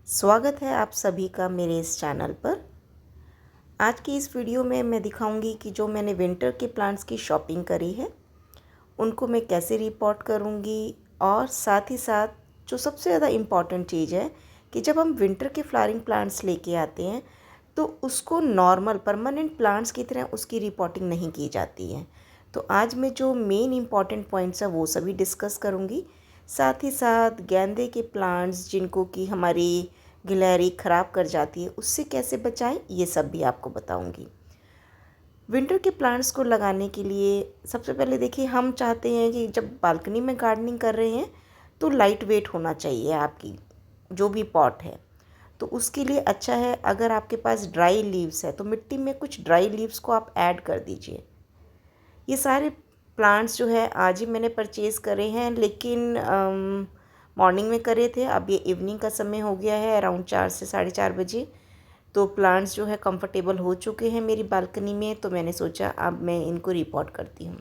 स्वागत है आप सभी का मेरे इस चैनल पर। आज की इस वीडियो में मैं दिखाऊंगी कि जो मैंने विंटर के प्लांट्स की शॉपिंग करी है उनको मैं कैसे रिपोर्ट करूंगी, और साथ ही साथ जो सबसे ज़्यादा इम्पॉर्टेंट चीज़ है कि जब हम विंटर के फ्लावरिंग प्लांट्स लेके आते हैं तो उसको नॉर्मल परमानेंट प्लांट्स की तरह उसकी रिपोर्टिंग नहीं की जाती है। तो आज मैं जो मेन इम्पॉर्टेंट पॉइंट्स हैं वो सभी डिस्कस करूँगी। साथ ही साथ गेंदे के प्लांट्स जिनको कि हमारी गिलहरी ख़राब कर जाती है उससे कैसे बचाएं, ये सब भी आपको बताऊंगी। विंटर के प्लांट्स को लगाने के लिए सबसे पहले देखिए, हम चाहते हैं कि जब बालकनी में गार्डनिंग कर रहे हैं तो लाइट वेट होना चाहिए आपकी जो भी पॉट है। तो उसके लिए अच्छा है अगर आपके पास ड्राई लीव्स है तो मिट्टी में कुछ ड्राई लीव्स को आप ऐड कर दीजिए। ये सारे प्लांट्स जो है आज ही मैंने परचेज़ करे हैं, लेकिन मॉर्निंग में करे थे। अब ये इवनिंग का समय हो गया है, अराउंड 4 से 4:30 बजे। तो प्लांट्स जो है कंफर्टेबल हो चुके हैं मेरी बालकनी में, तो मैंने सोचा अब मैं इनको रिपोर्ट करती हूँ।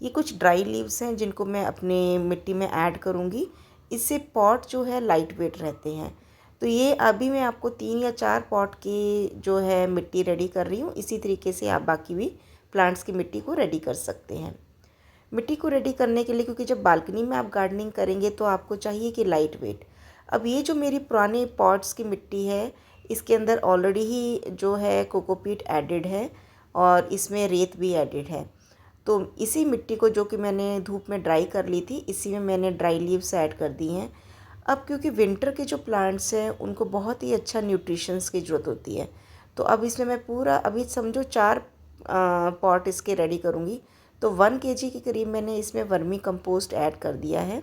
ये कुछ ड्राई लीव्स हैं जिनको मैं अपने मिट्टी में ऐड करूँगी। इससे पॉट जो है लाइट वेट रहते हैं। तो ये अभी मैं आपको 3 या 4 पॉट की जो है मिट्टी रेडी कर रही हूँ। इसी तरीके से आप बाकी भी प्लांट्स की मिट्टी को रेडी कर सकते हैं। मिट्टी को रेडी करने के लिए, क्योंकि जब बालकनी में आप गार्डनिंग करेंगे तो आपको चाहिए कि लाइट वेट। अब ये जो मेरी पुराने पॉट्स की मिट्टी है इसके अंदर ऑलरेडी ही जो है कोकोपीट एडेड है और इसमें रेत भी एडेड है। तो इसी मिट्टी को जो कि मैंने धूप में ड्राई कर ली थी, इसी में मैंने ड्राई लीव्स ऐड कर दी हैं। अब क्योंकि विंटर के जो प्लांट्स हैं उनको बहुत ही अच्छा न्यूट्रिशंस की ज़रूरत होती है, तो अब इसमें मैं पूरा अभी समझो 4 पॉट इसके रेडी करूँगी। तो 1 kg के करीब मैंने इसमें वर्मी कंपोस्ट ऐड कर दिया है।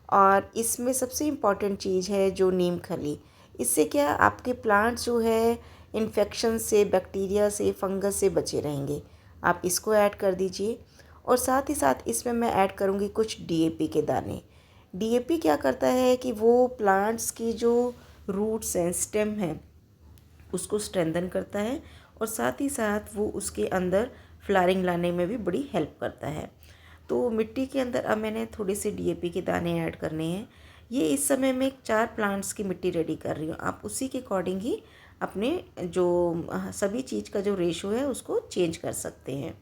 और इसमें सबसे इम्पॉर्टेंट चीज़ है जो नीम खली। इससे क्या आपके प्लांट्स जो है इन्फेक्शन से, बैक्टीरिया से, फंगस से बचे रहेंगे। आप इसको ऐड कर दीजिए। और साथ ही साथ इसमें मैं ऐड करूँगी कुछ डीएपी के दाने। डीएपी क्या करता है कि वो प्लांट्स की जो रूट्स हैं, स्टेम हैं, उसको स्ट्रेंथन करता है और साथ ही साथ वो उसके अंदर फ्लावरिंग लाने में भी बड़ी हेल्प करता है। तो मिट्टी के अंदर अब मैंने थोड़ी सी डीएपी के दाने ऐड करने हैं। ये इस समय मैं 4 प्लांट्स की मिट्टी रेडी कर रही हूँ। आप उसी के अकॉर्डिंग ही अपने जो सभी चीज़ का जो रेशो है उसको चेंज कर सकते हैं।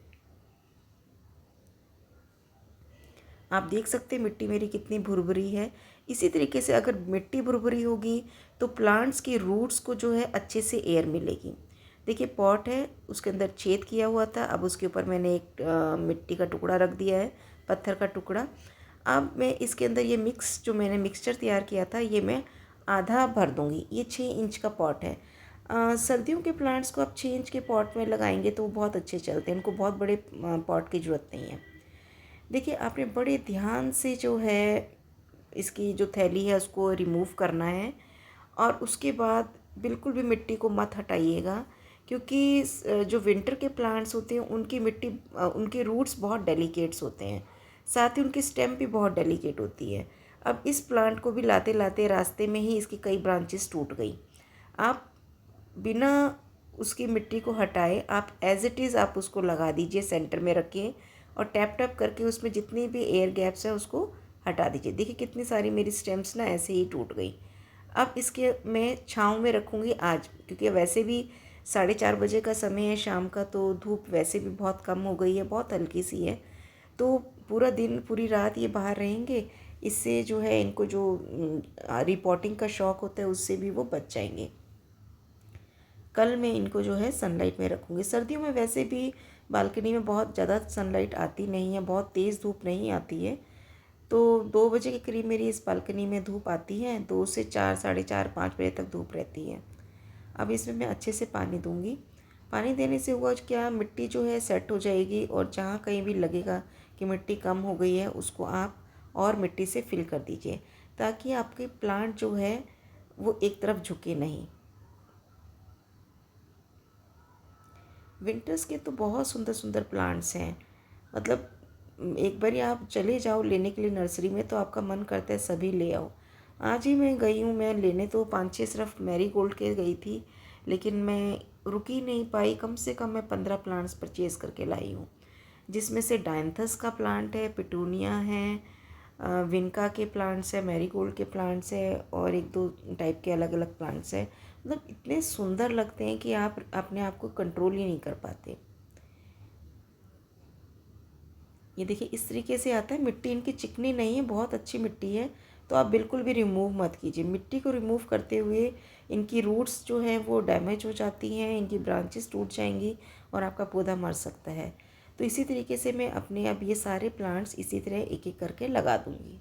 आप देख सकते हैं मिट्टी मेरी कितनी भुरभुरी है। इसी तरीके से अगर मिट्टी भुरभुरी होगी तो प्लांट्स की रूट्स को जो है अच्छे से एयर मिलेगी। देखिए पॉट है, उसके अंदर छेद किया हुआ था, अब उसके ऊपर मैंने एक मिट्टी का टुकड़ा रख दिया है, पत्थर का टुकड़ा। अब मैं इसके अंदर ये जो मैंने मिक्सचर तैयार किया था ये मैं आधा भर दूँगी। ये 6 इंच का पॉट है। सर्दियों के प्लांट्स को आप 6 इंच के पॉट में लगाएंगे तो वो बहुत अच्छे चलते हैं, उनको बहुत बड़े पॉट की ज़रूरत नहीं है। देखिए आपने बड़े ध्यान से जो है इसकी जो थैली है उसको रिमूव करना है, और उसके बाद बिल्कुल भी मिट्टी को मत हटाइएगा, क्योंकि जो विंटर के प्लांट्स होते हैं उनकी मिट्टी उनके रूट्स बहुत डेलिकेट्स होते हैं, साथ ही उनकी स्टेम भी बहुत डेलिकेट होती है। अब इस प्लांट को भी लाते लाते रास्ते में ही इसकी कई ब्रांचेस टूट गई। आप बिना उसकी मिट्टी को हटाए आप एज इट इज़ आप उसको लगा दीजिए, सेंटर में रखिए और टैप टैप करके उसमें जितनी भी एयर गैप्स है उसको हटा दीजिए। देखिए कितनी सारी मेरी स्टेम्स ना ऐसे ही टूट गई। अब इसके मैं छाँव में रखूँगी आज, क्योंकि वैसे भी 4:30 बजे का समय है शाम का, तो धूप वैसे भी बहुत कम हो गई है, बहुत हल्की सी है। तो पूरा दिन पूरी रात ये बाहर रहेंगे, इससे जो है इनको जो रिपोर्टिंग का शौक़ होता है उससे भी वो बच जाएंगे। कल मैं इनको जो है सनलाइट में रखूँगी। सर्दियों में वैसे भी बालकनी में बहुत ज़्यादा सनलाइट आती नहीं है, बहुत तेज़ धूप नहीं आती है। तो 2 बजे के करीब मेरी इस बालकनी में धूप आती है, 2 से 4, 4:30, 5 बजे तक धूप रहती है। अब इसमें मैं अच्छे से पानी दूँगी। पानी देने से हुआ क्या, मिट्टी जो है सेट हो जाएगी, और जहाँ कहीं भी लगेगा कि मिट्टी कम हो गई है उसको आप और मिट्टी से फिल कर दीजिए, ताकि आपके प्लांट जो है वो एक तरफ झुके नहीं। विंटर्स के तो बहुत सुंदर सुंदर प्लांट्स हैं, मतलब एक बार आप चले जाओ लेने के लिए नर्सरी में तो आपका मन करता है सभी ले आओ। आज ही मैं गई हूँ, मैं लेने तो 5-6 सिर्फ मैरीगोल्ड के गई थी, लेकिन मैं रुकी नहीं पाई। कम से कम मैं 15 प्लांट्स परचेज़ करके लाई हूँ, जिसमें से डायंथस का प्लांट है, पिटूनिया है, विनका के प्लांट्स है, मैरीगोल्ड के प्लांट्स है और एक दो टाइप के अलग अलग प्लांट्स है। मतलब इतने सुंदर लगते हैं कि आप अपने आप को कंट्रोल ही नहीं कर पाते। ये देखिए इस तरीके से आता है। मिट्टी इनकी चिकनी नहीं है, बहुत अच्छी मिट्टी है, तो आप बिल्कुल भी रिमूव मत कीजिए। मिट्टी को रिमूव करते हुए इनकी रूट्स जो हैं वो डैमेज हो जाती हैं, इनकी ब्रांचेस टूट जाएंगी और आपका पौधा मर सकता है। तो इसी तरीके से मैं अपने अब ये सारे प्लांट्स इसी तरह एक एक करके लगा दूँगी।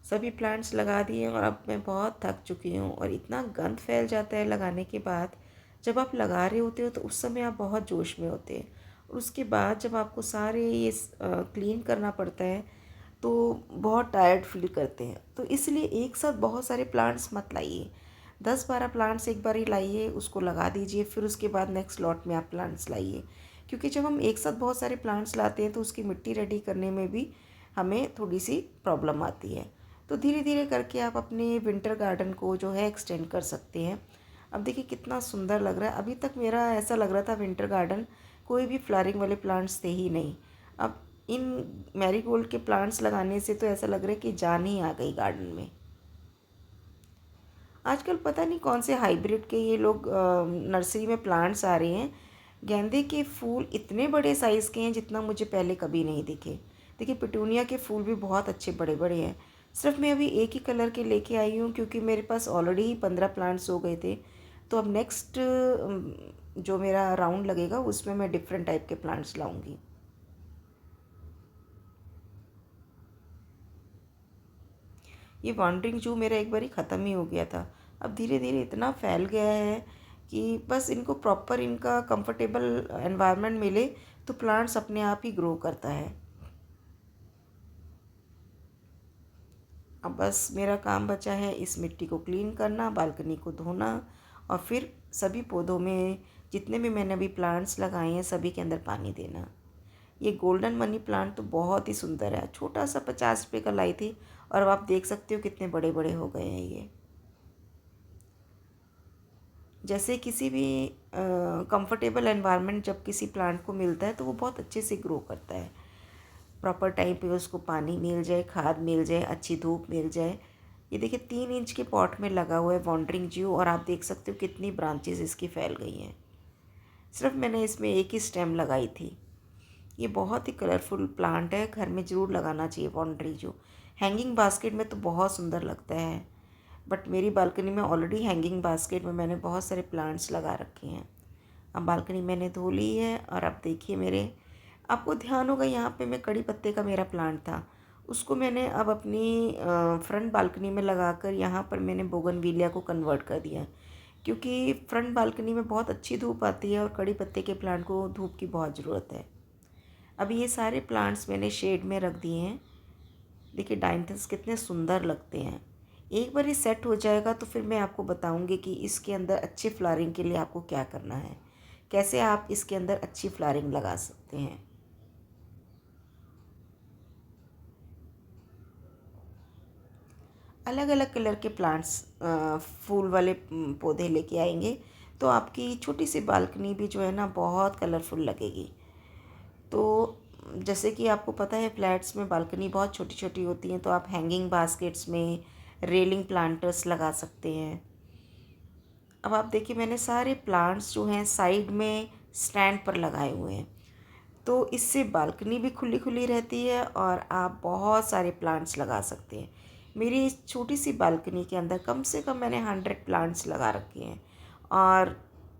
सभी प्लांट्स लगा दिए और अब मैं बहुत थक चुकी हूँ और इतना गंद फैल जाता है लगाने के बाद। जब आप लगा रहे होते हो तो उस समय आप बहुत जोश में होते हैं और उसके बाद जब आपको सारे ये क्लीन करना पड़ता है तो बहुत टायर्ड फील करते हैं। तो इसलिए एक साथ बहुत सारे प्लांट्स मत लाइए। 10-12 प्लांट्स एक बार ही लाइए, उसको लगा दीजिए, फिर उसके बाद नेक्स्ट लॉट में आप प्लांट्स लाइए। क्योंकि जब हम एक साथ बहुत सारे प्लांट्स लाते हैं तो उसकी मिट्टी रेडी करने में भी हमें थोड़ी सी प्रॉब्लम आती है। तो धीरे धीरे करके आप अपने विंटर गार्डन को जो है एक्सटेंड कर सकते हैं। अब देखिए कितना सुंदर लग रहा है। अभी तक मेरा ऐसा लग रहा था विंटर गार्डन कोई भी फ्लावरिंग वाले प्लांट्स थे ही नहीं। अब इन मैरीगोल्ड के प्लांट्स लगाने से तो ऐसा लग रहा है कि जान ही आ गई गार्डन में। आजकल पता नहीं कौन से हाइब्रिड के ये लोग नर्सरी में प्लांट्स आ रहे हैं। गेंदे के फूल इतने बड़े साइज़ के हैं जितना मुझे पहले कभी नहीं दिखे। देखिए पिटूनिया के फूल भी बहुत अच्छे बड़े बड़े हैं। सिर्फ मैं अभी एक ही कलर के लेके आई हूँ क्योंकि मेरे पास ऑलरेडी ही 15 प्लांट्स हो गए थे। तो अब नेक्स्ट जो मेरा राउंड लगेगा उसमें मैं डिफरेंट टाइप के प्लांट्स लाऊंगी। ये वॉन्डरिंग जू मेरा एक बार ही ख़त्म ही हो गया था। अब धीरे धीरे इतना फैल गया है कि बस इनको प्रॉपर इनका कंफर्टेबल एनवायरनमेंट मिले तो प्लांट्स अपने आप ही ग्रो करता है। अब बस मेरा काम बचा है इस मिट्टी को क्लीन करना, बालकनी को धोना और फिर सभी पौधों में जितने भी मैंने अभी प्लांट्स लगाए हैं सभी के अंदर पानी देना। ये गोल्डन मनी प्लांट तो बहुत ही सुंदर है। छोटा सा 50 रुपये का लाई थी और अब आप देख सकते हो कितने बड़े बड़े हो गए हैं ये। जैसे किसी भी कंफर्टेबल एनवायरनमेंट जब किसी प्लांट को मिलता है तो वो बहुत अच्छे से ग्रो करता है। प्रॉपर टाइम पे उसको पानी मिल जाए, खाद मिल जाए, अच्छी धूप मिल जाए। ये देखिए 3 इंच के पॉट में लगा हुआ है वॉन्डरिंग ज्यू और आप देख सकते हो कितनी ब्रांचेस इसकी फैल गई हैं। सिर्फ मैंने इसमें एक ही स्टेम लगाई थी। ये बहुत ही कलरफुल प्लांट है, घर में ज़रूर लगाना चाहिए वॉन्डरिंग ज्यू। हैंगिंग बास्केट में तो बहुत सुंदर लगता है, बट मेरी बालकनी में ऑलरेडी हैंगिंग बास्केट में मैंने बहुत सारे प्लांट्स लगा रखे हैं। अब बालकनी मैंने धो ली है और अब देखिए मेरे आपको ध्यान होगा यहाँ पे मैं कड़ी पत्ते का मेरा प्लांट था, उसको मैंने अब अपनी फ्रंट बालकनी में लगाकर यहाँ पर मैंने बोगनविलिया को कन्वर्ट कर दिया क्योंकि फ्रंट बालकनी में बहुत अच्छी धूप आती है और कड़ी पत्ते के प्लांट को धूप की बहुत ज़रूरत है। अभी ये सारे प्लांट्स मैंने शेड में रख दिए हैं। देखिए डायंथस कितने सुंदर लगते हैं। एक बार ये सेट हो जाएगा तो फिर मैं आपको बताऊंगी कि इसके अंदर अच्छी फ्लावरिंग के लिए आपको क्या करना है, कैसे आप इसके अंदर अच्छी फ्लावरिंग लगा सकते हैं। अलग अलग कलर के प्लांट्स फूल वाले पौधे लेके आएंगे तो आपकी छोटी सी बालकनी भी जो है ना बहुत कलरफुल लगेगी। तो जैसे कि आपको पता है फ्लैट्स में बालकनी बहुत छोटी छोटी होती हैं तो आप हैंगिंग बास्केट्स में रेलिंग प्लांटर्स लगा सकते हैं। अब आप देखिए मैंने सारे प्लांट्स जो हैं साइड में स्टैंड पर लगाए हुए हैं तो इससे बालकनी भी खुली खुली रहती है और आप बहुत सारे प्लांट्स लगा सकते हैं। मेरी इस छोटी सी बालकनी के अंदर कम से कम मैंने 100 प्लांट्स लगा रखे हैं और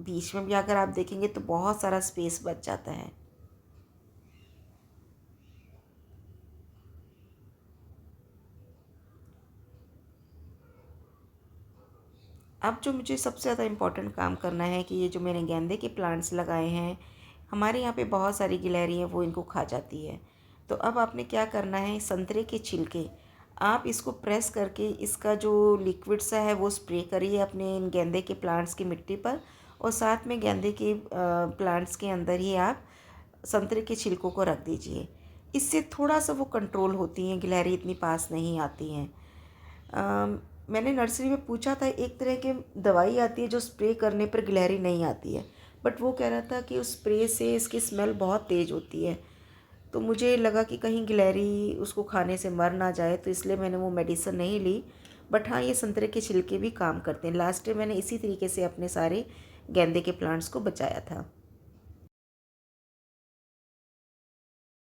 बीच में भी अगर आप देखेंगे तो बहुत सारा स्पेस बच जाता है। अब जो मुझे सबसे ज़्यादा इम्पोर्टेंट काम करना है कि ये जो मैंने गेंदे के प्लांट्स लगाए हैं हमारे यहाँ पे बहुत सारी गिलहरी हैं वो इनको खा जाती है। तो अब आपने क्या करना है, संतरे के छिलके आप इसको प्रेस करके इसका जो लिक्विड सा है वो स्प्रे करिए अपने इन गेंदे के प्लांट्स की मिट्टी पर और साथ में गेंदे के प्लांट्स के अंदर ही आप संतरे के छिलकों को रख दीजिए। इससे थोड़ा सा वो कंट्रोल होती हैं, गिलहरी इतनी पास नहीं आती हैं। मैंने नर्सरी में पूछा था, एक तरह की दवाई आती है जो स्प्रे करने पर गिलहरी नहीं आती है, बट वो कह रहा था कि उस स्प्रे से इसकी स्मेल बहुत तेज़ होती है। तो मुझे लगा कि कहीं गिलहरी उसको खाने से मर ना जाए, तो इसलिए मैंने वो मेडिसिन नहीं ली। बट हाँ, ये संतरे के छिलके भी काम करते हैं। लास्ट में मैंने इसी तरीके से अपने सारे गेंदे के प्लांट्स को बचाया था।